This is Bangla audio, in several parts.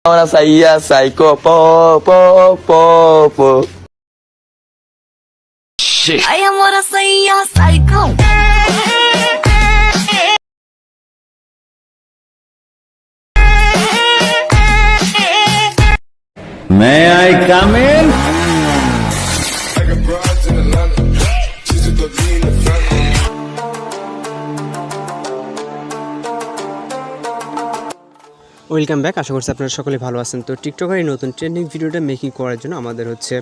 Ahora saía psycho po po po po. Shit. I am what I say, you're psycho. May I come in? Welcome back. আশা করছি আপনারা সকলে ভালো আছেন। তো টিকটকের এই নতুন ট্রেন্ডিং ভিডিওটা মেকিং করার জন্য আমাদের হচ্ছে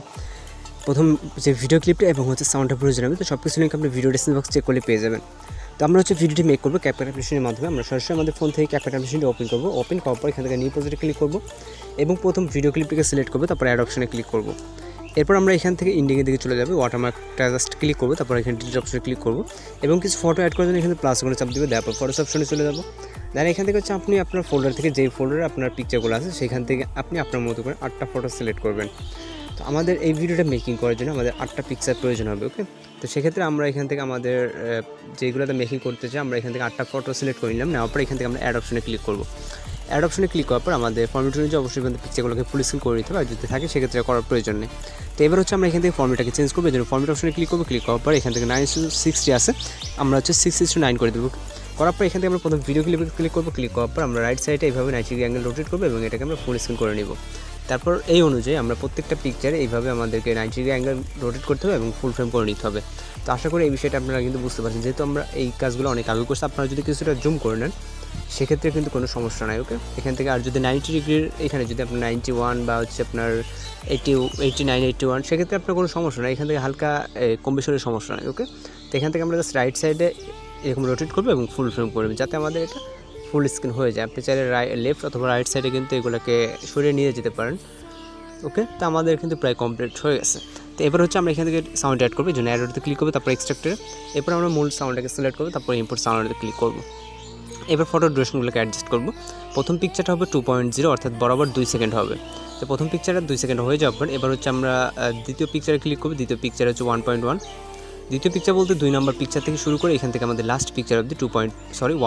প্রথম যে ভিডিও ক্লিপটা এবং হচ্ছে সাউন্ডটা প্রয়োজন হবে। তো সব কিছু লিঙ্ক আপনি ভিডিও ডিসক্রিপশন বক্স চেক করলে পেয়ে যাবেন। তো আমরা হচ্ছে ভিডিওটি মেক করবো CapCut অ্যাপ্লিকেশনের মাধ্যমে। আমরা সরাসরি আমাদের ফোন থেকে CapCut অ্যাপ্লিকেশনটি ওপেন করবো। ওপেন করার পর এখান থেকে নিউ প্রজেক্টে ক্লিক করবো এবং প্রথম ভিডিও ক্লিপটিকে সিলেক্ট করবো, তারপর অ্যাড অপশনে ক্লিক করবো। এরপর আমরা এখান থেকে ইন্ডিংয়ের দিকে চলে যাবো, ওয়াটারমার্কটা জাস্ট ক্লিক করবো, তারপর এখানে ডিলিট অপশনে ক্লিক করবো এবং কিছু ফটো অ্যাড করার জন্য এখানে প্লাস করে চাপ দেবো, তারপর ফটোস অপশনে চলে যাবো। দেন এখান থেকে হচ্ছে আপনি আপনার ফোল্ডার থেকে যেই ফোল্ডারে আপনার পিকচারগুলো আছে সেখান থেকে আপনি আপনার মতো করে 8টা ফটো সিলেক্ট করবেন। তো আমাদের এই ভিডিওটা মেকিং করার জন্য আমাদের 8টা পিকচার প্রয়োজন হবে। ওকে, তো সেক্ষেত্রে আমরা এখান থেকে আমাদের যেগুলোতে মেকিং করতে চাই আমরা এখান থেকে 8টা ফটো সিলেক্ট করে নিলাম। নেওয়ার পর এখান থেকে আমরা অ্যাড অপশনে ক্লিক করবো। অ্যাড অপশনে ক্লিক করার পর আমাদের ফর্মেট অনুযায়ী অবশ্যই কিন্তু পিকচারগুলোকে ফুল স্ক্রিন করে নিতে হবে, আর যদি থাকে সেক্ষেত্রে করার প্রয়োজন নেই। তো এবার হচ্ছে আমরা এখান থেকে ফর্মেটটাকে চেঞ্জ করবো, এই জন্য ফর্মেট অপশনে ক্লিক করবো। ক্লিক করার পর এখান থেকে 9:60 আছে, আমরা হচ্ছে 6:9 করে দেবো। করার পর এখান থেকে আমরা প্রথম ভিডিও ক্লিপে ক্লিক করবো। ক্লিক করার পর আমরা রাইট সাইডে এইভাবে 90 ডিগ্রি অ্যাঙ্গেল রোটেট করবো এবং এটাকে আমরা ফুল স্ক্রিন করে নিব। তারপর এই অনুযায়ী আমরা প্রত্যেকটা পিকচারে এইভাবে আমাদেরকে 90 ডিগ্রি অ্যাঙ্গেল রোটেট করতে হবে এবং ফুল ফ্রেম করে নিতে হবে। তো আশা করি এই বিষয়টা আপনারা কিন্তু বুঝতে পারছেন, যেহেতু আমরা এই কাজগুলো অনেক আগে করছি। আপনারা যদি কিছুটা জুম করে নেন সেক্ষেত্রে কিন্তু কোনো সমস্যা নাই। ওকে, এখান থেকে আর যদি 90 ডিগ্রির এখানে যদি আপনার 91 বা হচ্ছে আপনার 89, 81 সেক্ষেত্রে আপনার কোনো সমস্যা নাই, এখান থেকে হালকা কম বেশি সমস্যা নাই। ওকে, তো এখান থেকে আমরা জাস্ট রাইট সাইডে এরকম রোটেট করবো এবং ফুল ফ্রেম করবেন যাতে আমাদের এটা ফুল স্ক্রিন হয়ে যায়। আপনি চাইলে লেফট অথবা রাইট সাইডে কিন্তু এগুলোকে সরিয়ে নিয়ে যেতে পারেন। ওকে, তো আমাদের কিন্তু প্রায় কমপ্লিট হয়ে গেছে। তো এবার হচ্ছে আমরা এখান থেকে সাউন্ড অ্যাড করবো, এই জন্য অ্যাডতে ক্লিক করবো, তারপর এক্সট্রাক্টরে। এরপর আমরা মূল সাউন্ডটাকে সিলেক্ট করবো, তারপর ইম্পোর্ট সাউন্ডে ক্লিক করবো। এবার ফটো ডিউরেশনগুলোকে অ্যাডজাস্ট করবো। প্রথম পিকচারটা হবে 2.0 অর্থাৎ বরাবর 2 সেকেন্ড হবে। তো প্রথম পিকচারটা 2 সেকেন্ড হয়ে যাওয়ার পর এবার হচ্ছে আমরা দ্বিতীয় পিকচারে ক্লিক করবো। দ্বিতীয় পিকচার হচ্ছে 1.1। দ্বিতীয় পিকচার বলতে 2 নম্বর পিকচার থেকে শুরু করে এখান থেকে আমাদের লাস্ট পিকচার অবধি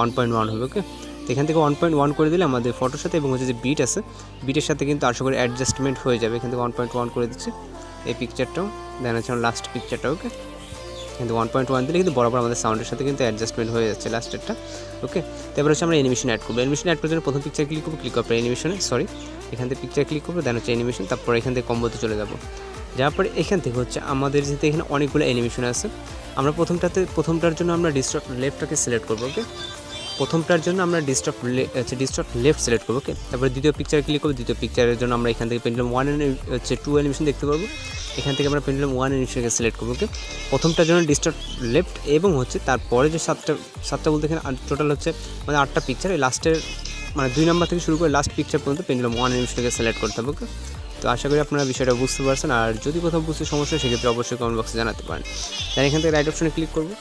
1.1 হবে। ওকে, তো এখান থেকে 1.1 করে দিলে আমাদের ফটোর সাথে এবং হচ্ছে যে বিট আছে বিটের সাথে কিন্তু আশা করি অ্যাডজাস্টমেন্ট হয়ে যাবে। এখান থেকে 1.1 করে দিচ্ছি এই পিকচারটাও, দেন হচ্ছে লাস্ট পিকচারটা। ওকে, কিন্তু 1.1 দিলে কিন্তু বরাবর আমাদের সাউন্ডের সাথে কিন্তু অ্যাডজাস্টমেন্ট হয়ে যাচ্ছে লাস্টেরটা। ওকে, তারপর হচ্ছে আমরা অ্যানিমেশন অ্যাড করবো। অ্যানিমেশন অ্যাড করার জন্য প্রথম পিকচার ক্লিক করবো, ক্লিক করার পর অ্যানিমেশনে এখান থেকে পিকচার ক্লিক করবো, দেন হচ্ছে অ্যানিমেশন, তারপর এখান থেকে কম্বোতে চলে যাবো। যাওয়ার পরে এখান থেকে হচ্ছে আমাদের যেহেতু এখানে অনেকগুলো অ্যানিমেশন আছে, আমরা প্রথমটার জন্য আমরা ডিস্টর্ট লেফটটাকে সিলেক্ট করবো। ওকে, প্রথমটার জন্য আমরা ডিস্টর্ট লেফট সিলেক্ট করবো। ওকে, তারপরে দ্বিতীয় পিকচার ক্লিক করবো। দ্বিতীয় পিকচারের জন্য আমরা এখান থেকে পেন্ডুলাম 2 অ্যানিমেশন দেখতে পারবো। এখান থেকে আমরা পেন্ডুলাম 1 অ্যানিমেশনকে সিলেক্ট করবো। ওকে, প্রথমটার জন্য ডিস্টর্ট লেফট এবং হচ্ছে তারপরে যে সাতটা বলতে এখানে টোটাল হচ্ছে মানে 8টা পিকচার, এই লাস্টের মানে 2 নম্বর থেকে শুরু করে লাস্ট পিকচার পর্যন্ত পেন্ডুলাম 1 অ্যানিমেশনকে সিলেক্ট করতে হবে। ওকে, তো আশা করি আপনারা বিষয়টা বুঝতে পারছেন, আর যদি কোথাও বুঝতে সমস্যা সেক্ষেত্রে অবশ্যই কমেন্ট বক্সে জানাতে পারেন। তাই এখান থেকে রাইট অপশনে ক্লিক করবো।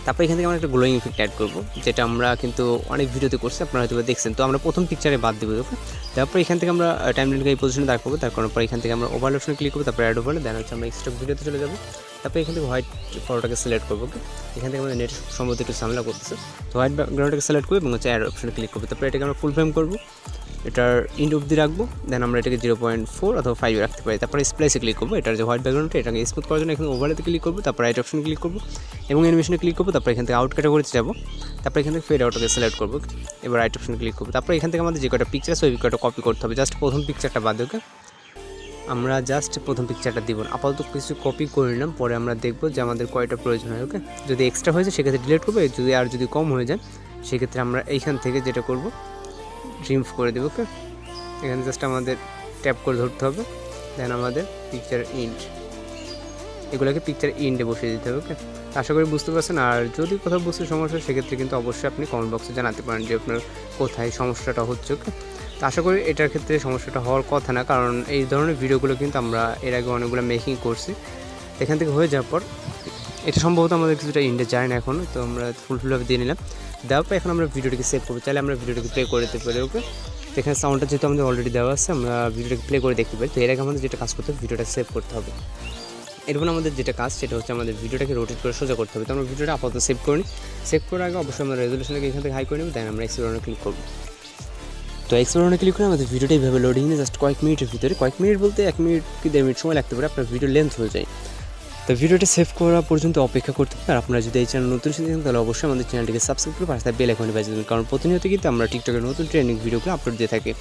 তারপর এখান থেকে আমরা একটা গ্লোয়িং ইফেক্ট অ্যাড করবো, যেটা আমরা কিন্তু অনেক ভিডিওতে করছি, আপনারা হয়তো দেখছেন। তো আমরা প্রথম পিকচারে বাদ দেবো। ওকে, তারপর এখান থেকে আমরা টাইমলাইনকে এই পজিশনে দাঁড় করবো। তারপর এখান থেকে আমরা ওভারলে অপশনে ক্লিক করবো, তারপর অ্যাড ওভারলে, দেন হচ্ছে আমরা এক্সট্রা ভিডিওতে চলে যাবো। তারপর এখান থেকে হোয়াইট ফটোটাকে সিলেক্ট করবো। ওকে, এখান থেকে আমাদের নেট সম্ভবত একটু ঝামেলা করতেছে, তো হোয়াইট ব্যাকগ্রাউন্ডটাকে সিলেক্ট করবো এবং হচ্ছে অ্যাড অপশনে ক্লিক করবো। তারপর এটাকে আমরা ফুল ফ্রেম করবো, এটার ইন্ড অবধি রাখবো, দেন আমরা এটাকে 0.4 অথবা 5 রাখতে পারি। তারপরে স্প্লাইসে ক্লিক করবো, এটার যে হোয়াইট ব্যাকগ্রাউন্ডটা এটাকে স্মুথ করার জন্য এখানে ওভারলেতে ক্লিক করবো, তারপর রাইট অপশনে ক্লিক করবো এবং অ্যানিমেশনে ক্লিক করবো। তারপর এখান থেকে আউট ক্যাটাগরিতে যাবো, তারপর এখান থেকে ফেড আউটকে সিলেক্ট করবো। এবার রাইট অপশনে ক্লিক করবো। তারপর এখান থেকে আমাদের যে কটা পিকচার আছে ওই কটা কপি করতে হবে, জাস্ট প্রথম পিকচারটা বাদ। ওকে, আমরা জাস্ট প্রথম পিকচারটা দিব না, আপাতত কিছু কপি করে নিলাম, পরে আমরা দেখবো যে আমাদের কয়টা প্রয়োজন হয়। ওকে, যদি এক্সট্রা হয়েছে সেক্ষেত্রে ডিলিট করবো, যদি কম হয়ে যায় সেক্ষেত্রে আমরা এইখান থেকে যেটা করবো রিমুভ করে দেবো। ওকে, এখানে জাস্ট আমাদের ট্যাপ করে ধরতে হবে, দেন আমাদের পিকচার ইন্ড এগুলোকে পিকচার ইন্ডে বসিয়ে দিতে হবে। ওকে, আশা করি বুঝতে পারছেন, আর যদি কোথাও বুঝতে সমস্যা সেক্ষেত্রে কিন্তু অবশ্যই আপনি কমেন্ট বক্সে জানাতে পারেন যে আপনার কোথায় সমস্যাটা হচ্ছে। ওকে, তো আশা করি এটার ক্ষেত্রে সমস্যাটা হওয়ার কথা না, কারণ এই ধরনের ভিডিওগুলো কিন্তু আমরা এর আগে অনেকগুলো মেকিং করছি। এখান থেকে হয়ে যাওয়ার পর এটা সম্ভবত আমাদের কিছুটা ইন্ডে যায় না এখনও, তো আমরা ফুলফিলভাবে দিয়ে নিলাম। দেওয়ার পর এখন আমরা ভিডিওটিকে সেভ করবো, চাইলে আমরা ভিডিওটিকে প্লে করে দিতে পারি। ওকে, এখানে সাউন্ডটা যেহেতু আমাদের অলরেডি দেওয়া আছে, আমরা ভিডিওটাকে প্লে করে দেখতে পারি। তো এর আগে আমাদের যেটা কাজ করতে হবে ভিডিওটা সেভ করতে হবে। এরপর আমাদের যেটা কাজ সেটা হচ্ছে আমাদের ভিডিওটাকে রোটেট করে সোজা করতে হবে। তো আমরা ভিডিওটা আপাতত সেভ করি। সেভ করার আগে অবশ্যই আমরা রেজুলেশনটাকে এখান থেকে হাই করে নেব, দেন আমরা এক্সপ্লোরে ক্লিক করবো। তো এক্সপ্লোর ক্লিক করে আমাদের ভিডিওটা এইভাবে লোডিং নিয়ে জাস্ট কয়েক মিনিটের ভিতরে, কয়েক মিনিট বলতে 1 মিনিট কি 1.5 মিনিট সময় লাগতে পারে, আপনার ভিডিও লেন্থ হয়ে যায়। তো ভিডিওটা সেভ করা পর্যন্ত অপেক্ষা করতে হবে। আর আপনারা যদি এই চ্যানেল নতুন এসে থাকেন তাহলে অবশ্যই আমাদের চ্যানেলটিকে সাবস্ক্রাইব করে পাশে বেল আইকনে বাজিয়ে দেবেন, কারণ প্রতিনিয়ত কিন্তু আমরা টিকটকের নতুন ট্রেন্ডিং ভিডিওগুলো আপলোড দিয়ে থাকি।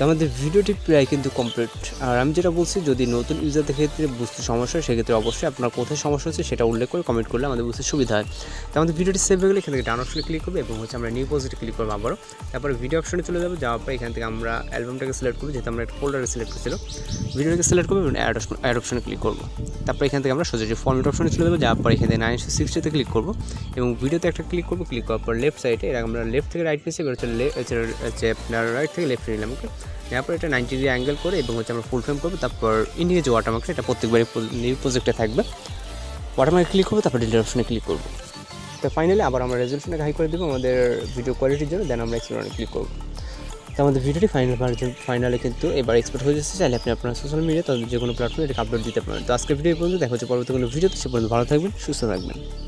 তো আমাদের ভিডিওটি প্রায় কিন্তু কমপ্লিট। আর আমি যেটা বলছি, যদি নতুন ইউজারদের ক্ষেত্রে বুঝতে সমস্যা হয় সেক্ষেত্রে অবশ্যই আপনার কোথায় সমস্যা হচ্ছে সেটা উল্লেখ করে কমেন্ট করলে আমাদের বুঝতে সুবিধা হয়। তো আমাদের ভিডিওটি সেভ হয়ে গেলে এখান থেকে ডান অপশনে ক্লিক করবে এবং আমরা নিউ প্রজেক্টে ক্লিক করবো আবারও। তারপরে ভিডিও অপশনে চলে যাবো, যাওয়ার পর এখান থেকে আমরা অ্যালবামটাকে সিলেক্ট করবো, যেহেতু আমরা একটা ফোল্ডারে সিলেক্ট করেছিল। ভিডিওটাকে সিলেক্ট করবো এবং অ্যাড অপশনে ক্লিক করবো। তারপর এখান থেকে আমরা সোজা ফরম্যাট অপশনে চলে যাবো, যাওয়ার পর এখানে 960তে ক্লিক করবো এবং ভিডিওতে একটা ক্লিক করবো। ক্লিক করার পর লেফট সাইডে আমরা লেফট থেকে রাইট নিয়েছি, এবার হচ্ছে আপনার রাইট থেকে লেফট নিলাম। ওকে, তারপর এটা 90 ডিগ্রি অ্যাঙ্গেল করে এবং আমরা ফুল ফ্রেম করবো। তারপর ইন্ডিয়া যে ওয়াটারমার্কটা, এটা প্রত্যেকবারই নিউ প্রজেক্টে থাকবে। ওয়াটারমার্কে ক্লিক করবো, তারপর ডিলিট অপশনে ক্লিক করবো। তো ফাইনালি আবার আমরা রেজলিউশনটা হাই করে দেবো আমাদের ভিডিও কোয়ালিটির জন্য, দেন আমরা এক্সপ্লোরে ক্লিক করবো। তো আমাদের ভিডিওটি ফাইনালে কিন্তু এবার এক্সপোর্ট হয়ে যাচ্ছে। চাইলে আপনি আপনার সোশ্যাল মিডিয়া তাদের যে কোনো প্ল্যাটফর্মে এটা আপলোড দিতে পারেন। তো আজকের ভিডিও পর্যন্ত দেখা হচ্ছে পরবর্তী কোনো ভিডিওতে, সে পর্যন্ত ভালো থাকবেন, সুস্থ থাকবেন।